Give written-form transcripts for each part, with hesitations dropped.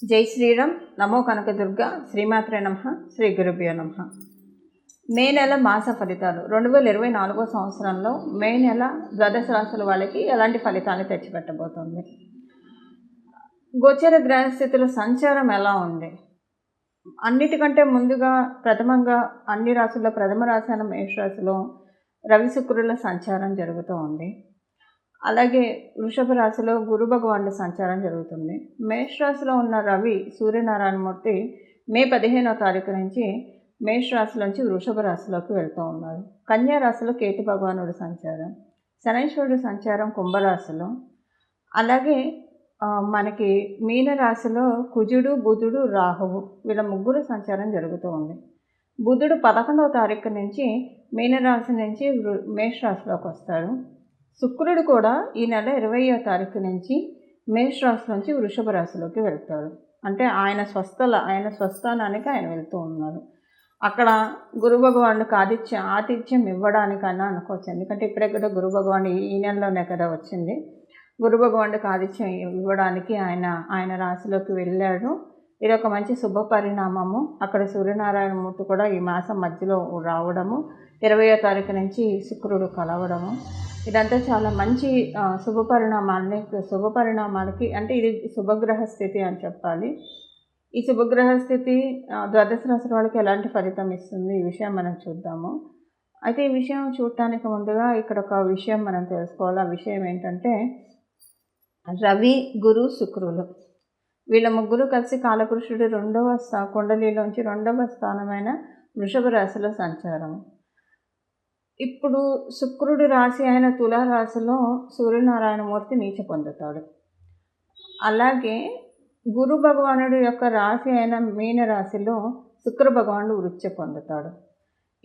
జై శ్రీరామ్. నమో కనకదుర్గ. శ్రీమాత్రే నమః. శ్రీ గురుభ్యో నమః. మే నెల మాస ఫలితాలు 2024 సంవత్సరంలో మే నెల ద్వాదశ రాశుల వాళ్ళకి ఎలాంటి ఫలితాన్ని తెచ్చిపెట్టబోతుంది? గోచర గ్రహస్థితుల సంచారం ఎలా ఉంది? అన్నిటికంటే ముందుగా ప్రథమంగా అన్ని రాశుల్లో ప్రథమ రాశి అయిన మేషరాశిలో రవి శుక్రుల సంచారం జరుగుతూ ఉంది. అలాగే వృషభ రాశిలో గురు భగవానుడి సంచారం జరుగుతుంది. మేషరాశిలో ఉన్న రవి సూర్యనారాయణమూర్తి మే 15వ తారీఖు నుంచి మేషరాశి నుంచి వృషభ రాశిలోకి వెళ్తూ ఉన్నారు. కన్యా రాశిలో కేతు భగవానుడి సంచారం, శనైశ్వరుడి సంచారం కుంభరాశిలో, అలాగే మనకి మీనరాశిలో కుజుడు బుధుడు రాహువు వీళ్ళ ముగ్గురు సంచారం జరుగుతూ ఉంది. బుధుడు 11వ తారీఖు నుంచి మీనరాశి నుంచి మేషరాశిలోకి వస్తాడు. శుక్రుడు కూడా ఈ నెల 20వ తారీఖు నుంచి మేషరాశి నుంచి వృషభ రాశిలోకి వెళ్తాడు. అంటే ఆయన స్వస్థానానికి ఆయన వెళ్తూ ఉన్నారు. అక్కడ గురు భగవానుడికి ఆతిథ్యం ఇవ్వడానికన్నా అనుకోవచ్చు. ఎందుకంటే ఇప్పుడే కదా గురు భగవానుడు ఈ నెలలోనే కదా వచ్చింది. గురు భగవానుడికి ఆతిథ్యం ఇవ్వడానికి ఆయన రాశిలోకి వెళ్ళాడు. ఇది ఒక మంచి శుభ పరిణామము. అక్కడ సూర్యనారాయణమూర్తి కూడా ఈ మాసం మధ్యలో రావడము, 20వ తారీఖు నుంచి శుక్రుడు కలవడము, ఇదంతా చాలా మంచి శుభ పరిణామాలకి అంటే ఇది శుభగ్రహ స్థితి అని చెప్పాలి. ఈ శుభగ్రహ స్థితి ద్వాదశ రాశి వాళ్ళకి ఎలాంటి ఫలితం ఇస్తుంది ఈ విషయం మనం చూద్దాము. అయితే ఈ విషయం చూడటానికి ముందుగా ఇక్కడ ఒక విషయం మనం తెలుసుకోవాలి. ఆ విషయం ఏంటంటే రవి గురు శుక్రులు వీళ్ళ ముగ్గురు కలిసి కాలపురుషుడు కుండలిలోంచి 2వ స్థానమైన వృషభ రాశిలో సంచారం. ఇప్పుడు శుక్రుడి రాశి అయిన తులారాశిలో సూర్యనారాయణమూర్తి నీచ పొందుతాడు. అలాగే గురు భగవానుడి యొక్క రాశి అయిన మీనరాశిలో శుక్ర భగవానుడు వృత్తి పొందుతాడు.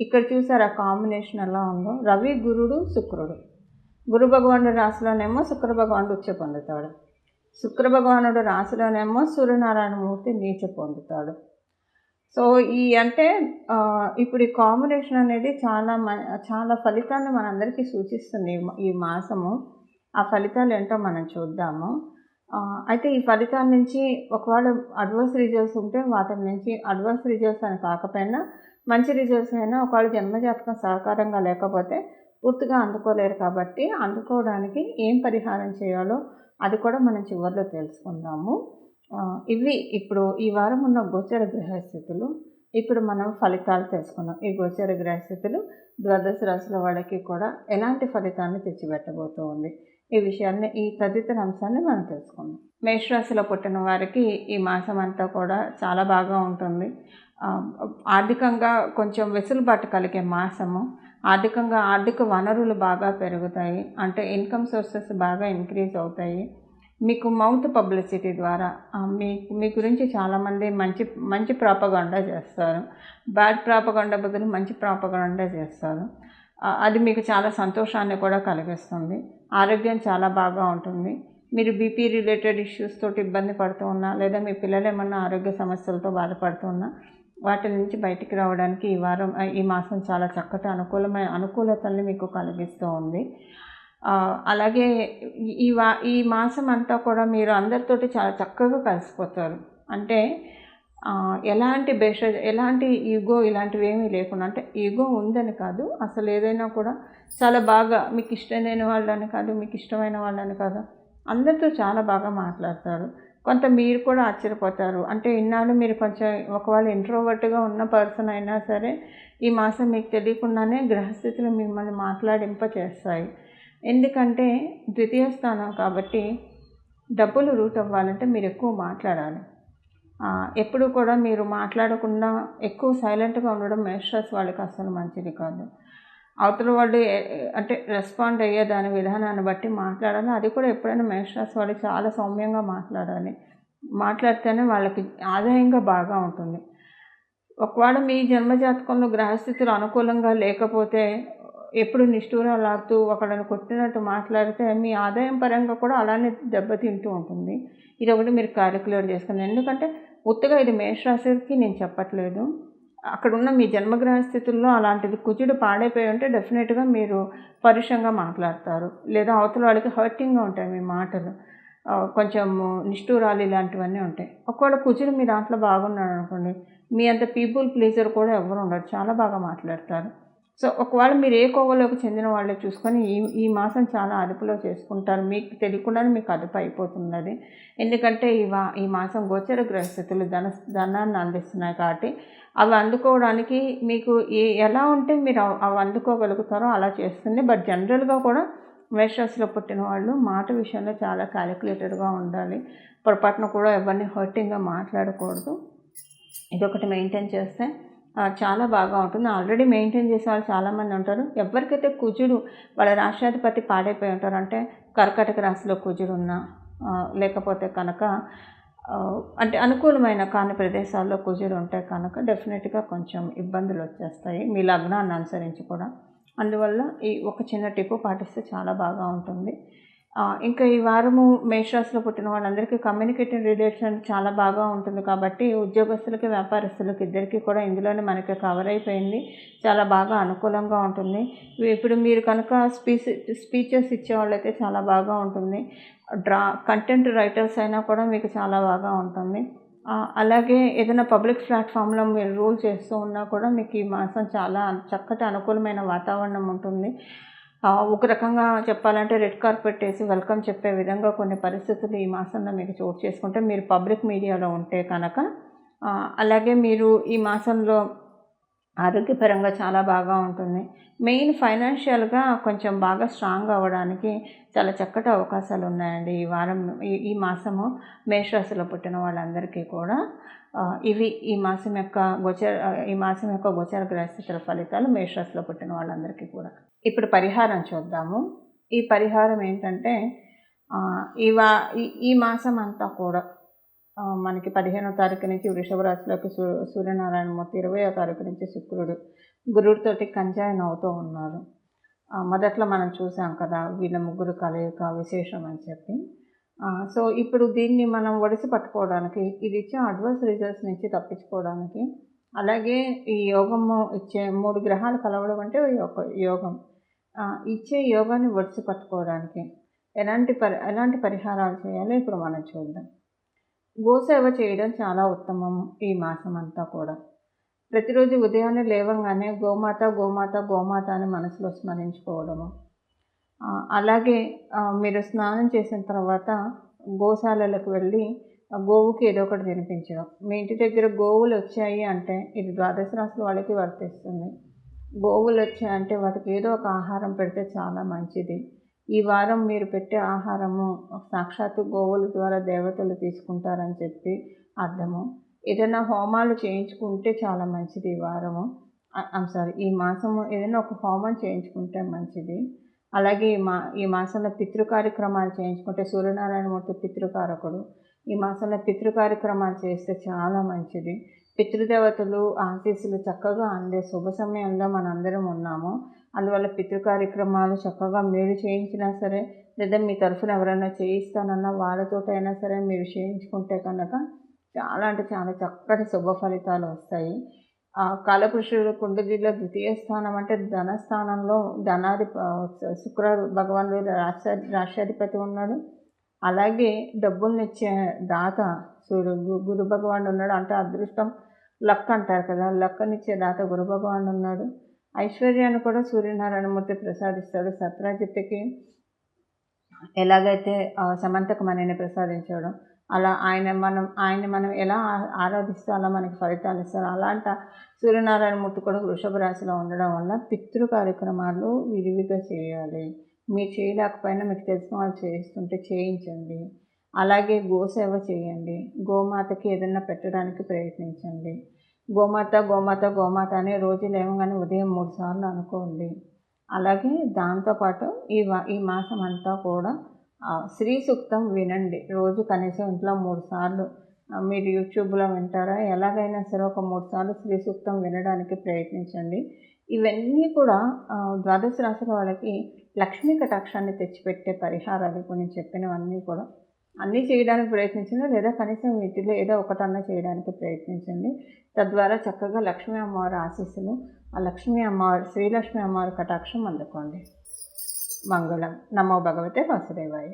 ఇక్కడ చూసారు ఆ కాంబినేషన్ ఎలా ఉందో. రవి గురుడు శుక్రుడు. గురు భగవానుడి రాశిలోనేమో శుక్ర భగవానుడు ఉచ్చ పొందుతాడు. శుక్ర భగవానుడు రాశిలోనేమో సూర్యనారాయణమూర్తి నీచ పొందుతాడు. సో ఇప్పుడు ఈ కాంబినేషన్ అనేది చాలా ఫలితాన్ని మనందరికీ సూచిస్తుంది ఈ మాసము. ఆ ఫలితాలు ఏంటో మనం చూద్దాము. అయితే ఈ ఫలితాల నుంచి ఒకవేళ అడ్వర్స్ రిజల్ట్స్ ఉంటే వాటి నుంచి అడ్వర్స్ రిజల్ట్స్ అని కాకపోయినా మంచి రిజల్ట్స్ అయినా ఒకవేళ జన్మజాతకం సహకారంగా లేకపోతే పూర్తిగా అందుకోలేరు. కాబట్టి అందుకోవడానికి ఏం పరిహారం చేయాలో అది కూడా మనం చివరిలో తెలుసుకుందాము. ఇవి ఇప్పుడు ఈ వారం ఉన్న గోచర గ్రహస్థితులు. ఇప్పుడు మనం ఫలితాలు తెలుసుకున్నాం. ఈ గోచర గ్రహస్థితులు ద్వాదశ రాశుల వాళ్ళకి కూడా ఎలాంటి ఫలితాన్ని తెచ్చిపెట్టబోతూ ఉంది ఈ విషయాన్ని ఈ తదితర అంశాన్ని మనం తెలుసుకుందాం. మేషరాశిలో పుట్టిన వారికి ఈ మాసం అంతా కూడా చాలా బాగా ఉంటుంది. ఆర్థికంగా కొంచెం వెసులుబాటు కలిగే మాసము. ఆర్థిక వనరులు బాగా పెరుగుతాయి. అంటే ఇన్కమ్ సోర్సెస్ బాగా ఇంక్రీజ్ అవుతాయి. మీకు మౌత్ పబ్లిసిటీ ద్వారా మీ గురించి చాలామంది మంచి ప్రాపగాండా చేస్తారు. బ్యాడ్ ప్రాపగాండా బదులు మంచి ప్రాపగాండా చేస్తారు. అది మీకు చాలా సంతోషాన్ని కూడా కలిగిస్తుంది. ఆరోగ్యం చాలా బాగా ఉంటుంది. మీరు బీపీ రిలేటెడ్ ఇష్యూస్ తోటి ఇబ్బంది పడుతూ ఉన్నా, లేదా మీ పిల్లలు ఏమన్నా ఆరోగ్య సమస్యలతో బాధపడుతున్నా వాటి నుంచి బయటికి రావడానికి ఈ మాసం చాలా చక్కటి అనుకూలతల్ని మీకు కలిగిస్తూ ఉంది. అలాగే ఈ మాసం అంతా కూడా మీరు అందరితోటి చాలా చక్కగా కలిసిపోతారు. అంటే ఎలాంటి ఈగో ఇలాంటివి ఏమీ లేకుండా, అంటే ఈగో ఉందని కాదు, అసలు ఏదైనా కూడా చాలా బాగా మీకు ఇష్టమైన వాళ్ళని కాదు, మీకు ఇష్టమైన వాళ్ళని కాదు, అందరితో చాలా బాగా మాట్లాడతారు. కొంత మీరు కూడా ఆశ్చర్యపోతారు. అంటే ఇన్నాళ్ళు మీరు కొంచెం ఒకవేళ ఇంట్రోవర్ట్గా ఉన్న పర్సన్ అయినా సరే ఈ మాసం మీకు తెలియకుండానే గ్రహస్థితులు మిమ్మల్ని మాట్లాడింప చేస్తాయి. ఎందుకంటే ద్వితీయ స్థానం కాబట్టి డబ్బులు రూట్ అవ్వాలంటే మీరు ఎక్కువ మాట్లాడాలి. ఎప్పుడు కూడా మీరు మాట్లాడకుండా ఎక్కువ సైలెంట్గా ఉండడం మేషరాశి వాళ్ళకి అసలు మంచిది కాదు. అవతల వాళ్ళు అంటే రెస్పాండ్ అయ్యే దాని విధానాన్ని బట్టి మాట్లాడాలి. అది కూడా ఎప్పుడైనా మేషరాశి వాళ్ళు చాలా సౌమ్యంగా మాట్లాడాలి. మాట్లాడితేనే వాళ్ళకి ఆదాయంగా బాగా ఉంటుంది. ఒకవేళ మీ జన్మజాతకంలో గ్రహస్థితులు అనుకూలంగా లేకపోతే ఎప్పుడు నిష్ఠూరాలాడుతూ ఒకళ్ళని కొట్టినట్టు మాట్లాడితే మీ ఆదాయం పరంగా కూడా అలానే దెబ్బతింటూ ఉంటుంది. ఇది ఒకటి మీరు క్యాలిక్యులేట్ చేసుకుని. ఎందుకంటే ఉత్తగా ఇది మేషరాశికి నేను చెప్పట్లేదు. అక్కడున్న మీ జన్మగ్రహ స్థితుల్లో అలాంటిది కుజుడు పాడైపోయి ఉంటే డెఫినెట్గా మీరు పరుషంగా మాట్లాడతారు, లేదా అవతల వాళ్ళకి హర్టింగ్గా ఉంటాయి మీ మాటలు. కొంచెం నిష్ఠూరాలు ఇలాంటివన్నీ ఉంటాయి. ఒకవేళ కుజుడు మీ దాంట్లో బాగున్నాడు అనుకోండి, మీ అంత పీపుల్ ప్లీజర్ కూడా ఎవరు ఉండరు, చాలా బాగా మాట్లాడతారు. సో ఒకవేళ మీరు ఏ కోవలోకి చెందిన వాళ్ళే చూసుకొని ఈ మాసం చాలా అదుపులో చేసుకుంటారు. మీకు తెలియకుండానే మీకు అదుపు అయిపోతుంది అది. ఎందుకంటే ఈ మాసం గోచర గ్రహస్థితులు ధనాన్ని అందిస్తున్నాయి కాబట్టి అవి అందుకోవడానికి మీకు ఎలా ఉంటే మీరు అవి అందుకోగలుగుతారో అలా చేస్తుంది. బట్ జనరల్గా కూడా మేషరాశిలో పుట్టిన వాళ్ళు మాట విషయంలో చాలా క్యాలిక్యులేటెడ్గా ఉండాలి. పొరపాటున కూడా ఎవరిని హర్టింగ్గా మాట్లాడకూడదు. ఇదొకటి మెయింటైన్ చేస్తే చాలా బాగా ఉంటుంది. ఆల్రెడీ మెయింటైన్ చేసే వాళ్ళు చాలామంది ఉంటారు. ఎవరికైతే కుజుడు వాళ్ళ రాష్ట్రాధిపతి పాడైపోయి ఉంటారు, అంటే కర్కాటక రాశిలో కుజుడు ఉన్నా లేకపోతే కనుక అంటే అనుకూలమైన కాని ప్రదేశాల్లో కుజుడు ఉంటే కనుక డెఫినెట్గా కొంచెం ఇబ్బందులు వచ్చేస్తాయి మీ లగ్నాన్ని అనుసరించి కూడా. అందువల్ల ఈ ఒక చిన్న టిప్పు పాటిస్తే చాలా బాగా ఉంటుంది. ఇంకా ఈ వారము మేషరాశిలో పుట్టిన వాళ్ళందరికీ కమ్యూనికేటివ్ రిలేషన్ చాలా బాగా ఉంటుంది కాబట్టి ఉద్యోగస్తులకి వ్యాపారస్తులకి ఇద్దరికీ కూడా ఇందులోనే మనకి కవర్ అయిపోయింది. చాలా బాగా అనుకూలంగా ఉంటుంది. ఇప్పుడు మీరు కనుక స్పీచెస్ ఇచ్చేవాళ్ళైతే చాలా బాగా ఉంటుంది. కంటెంట్ రైటర్స్ అయినా కూడా మీకు చాలా బాగా ఉంటుంది. అలాగే ఏదైనా పబ్లిక్ ప్లాట్ఫామ్లో మీరు రూల్ చేస్తూ ఉన్నా కూడా మీకు ఈ మాసం చాలా చక్కటి అనుకూలమైన వాతావరణం ఉంటుంది. ఒక రకంగా చెప్పాలంటే రెడ్ కార్పెట్ వేసి వెల్కమ్ చెప్పే విధంగా కొన్ని పరిస్థితులు ఈ మాసంలో మీకు చోటు చేసుకుంటే మీరు పబ్లిక్ మీడియాలో ఉంటే కనుక, అలాగే మీరు ఈ మాసంలో ఆరోగ్యపరంగా చాలా బాగా ఉంటుంది. మెయిన్ ఫైనాన్షియల్గా కొంచెం బాగా స్ట్రాంగ్ అవ్వడానికి చాలా చక్కటి అవకాశాలు ఉన్నాయండి ఈ వారం. ఈ మాసము మేషరాశిలో పుట్టిన వాళ్ళందరికీ కూడా ఇవి ఈ మాసం యొక్క గోచర గ్రహస్థితుల ఫలితాలు మేషరాశిలో పుట్టిన వాళ్ళందరికీ కూడా. ఇప్పుడు పరిహారం చూద్దాము. ఈ పరిహారం ఏంటంటే ఈ మాసం అంతా కూడా మనకి 15వ తారీఖు నుంచి వృషభ రాశిలోకి సూర్యనారాయణమూర్తి, 20వ తారీఖు నుంచి శుక్రుడు గురుడితోటి కంజాయిన్ అవుతూ ఉన్నారు. మొదట్లో మనం చూసాం కదా వీళ్ళ ముగ్గురు కలయిక విశేషం అని చెప్పి. సో ఇప్పుడు దీన్ని మనం ఒడిసి పట్టుకోవడానికి, ఇది ఇచ్చే అడ్వర్స్ రిజల్ట్స్ నుంచి తప్పించుకోవడానికి, అలాగే ఈ యోగము ఇచ్చే 3 గ్రహాలు కలవడం అంటే ఒక యోగం, ఇచ్చే యోగాన్ని ఒడిసి పట్టుకోవడానికి ఎలాంటి పరిహారాలు చేయాలో ఇప్పుడు మనం చూద్దాం. గోసేవ చేయడం చాలా ఉత్తమం ఈ మాసం అంతా కూడా. ప్రతిరోజు ఉదయాన్నే లేవగానే గోమాత గోమాత గోమాత అని మనసులో స్మరించుకోవడము. అలాగే మీరు స్నానం చేసిన తర్వాత గోశాలలకు వెళ్ళి గోవుకి ఏదో ఒకటి తినిపించడం. మీ ఇంటి దగ్గర గోవులు వచ్చాయి అంటే ఇది ద్వాదశ రాశుల వాళ్ళకి వర్తిస్తుంది. గోవులు వచ్చాయంటే వాటికి ఏదో ఒక ఆహారం పెడితే చాలా మంచిది. ఈ వారం మీరు పెట్టే ఆహారము సాక్షాత్తు గోవుల ద్వారా దేవతలు తీసుకుంటారని చెప్పి అర్థము. ఏదైనా హోమాలు చేయించుకుంటే చాలా మంచిది ఈ వారము. ఈ మాసము ఏదైనా ఒక హోమం చేయించుకుంటే మంచిది. అలాగే ఈ మాసంలో పితృ కార్యక్రమాలు చేయించుకుంటే సూర్యనారాయణమూర్తి పితృకారకుడు. ఈ మాసంలో పితృ కార్యక్రమాలు చేస్తే చాలా మంచిది. పితృదేవతలు ఆశీస్సులు చక్కగా అందే శుభ సమయంలో మనందరం ఉన్నాము. అందువల్ల పితృ కార్యక్రమాలు చక్కగా మీరు చేయించినా సరే, లేదా మీ తరఫున ఎవరైనా చేయిస్తానన్నా వాళ్ళతోటైనా సరే మీరు చేయించుకుంటే కనుక చాలా అంటే చాలా చక్కటి శుభ ఫలితాలు వస్తాయి. కాలపురుషుడు కుండలిలో ద్వితీయ స్థానం అంటే ధనస్థానంలో శుక్ర భగవానుడు రాష్ట్రాధిపతి ఉన్నాడు. అలాగే డబ్బులనిచ్చే దాత గురు భగవానుడు ఉన్నాడు. అంటే అదృష్టం లక్ అంటారు కదా, లక్కనిచ్చే దాత గురు భగవానుడు ఉన్నాడు. ఐశ్వర్యాన్ని కూడా సూర్యనారాయణమూర్తి ప్రసాదిస్తాడు. సత్రాజిత్తుకి ఎలాగైతే సమంతకు మనని ప్రసాదించాడో అలా ఆయన మనం ఎలా ఆరాధిస్తే అలా మనకి ఫలితాలు ఇస్తారు. అలాంటి సూర్యనారాయణమూర్తి కూడా వృషభ రాశిలో ఉండడం వల్ల పితృ కార్యక్రమాలు విరివిగా చేయాలి. మీరు చేయలేకపోయినా మీకు తెలిసిన వాళ్ళు చేయిస్తుంటే చేయించండి. అలాగే గోసేవ చేయండి. గోమాతకి ఏదైనా పెట్టడానికి ప్రయత్నించండి. గోమాత గోమాత గోమాత అనే రోజు లేవగానే ఉదయం 3 సార్లు అనుకోండి. అలాగే దాంతోపాటు ఈ మాసం అంతా కూడా శ్రీ సూక్తం వినండి. రోజు కనీసం ఇంట్లో 3 సార్లు. మీరు యూట్యూబ్లో వింటారా, ఎలాగైనా సరే ఒక 3 సార్లు శ్రీ సూక్తం వినడానికి ప్రయత్నించండి. ఇవన్నీ కూడా ద్వాదశ రాశుల వాళ్ళకి లక్ష్మీ కటాక్షాన్ని తెచ్చిపెట్టే పరిహారాలు. ఇప్పుడు నేను చెప్పినవన్నీ కూడా అన్నీ చేయడానికి ప్రయత్నించండి, లేదా కనీసం వీటిలో ఏదో ఒకటన్నా చేయడానికి ప్రయత్నించండి. తద్వారా చక్కగా లక్ష్మీ అమ్మవారి ఆశీస్సులు, ఆ లక్ష్మీ అమ్మవారి శ్రీలక్ష్మీ అమ్మవారి కటాక్షం అందుకోండి. మంగళం. నమో భగవతే వాసుదేవాయ.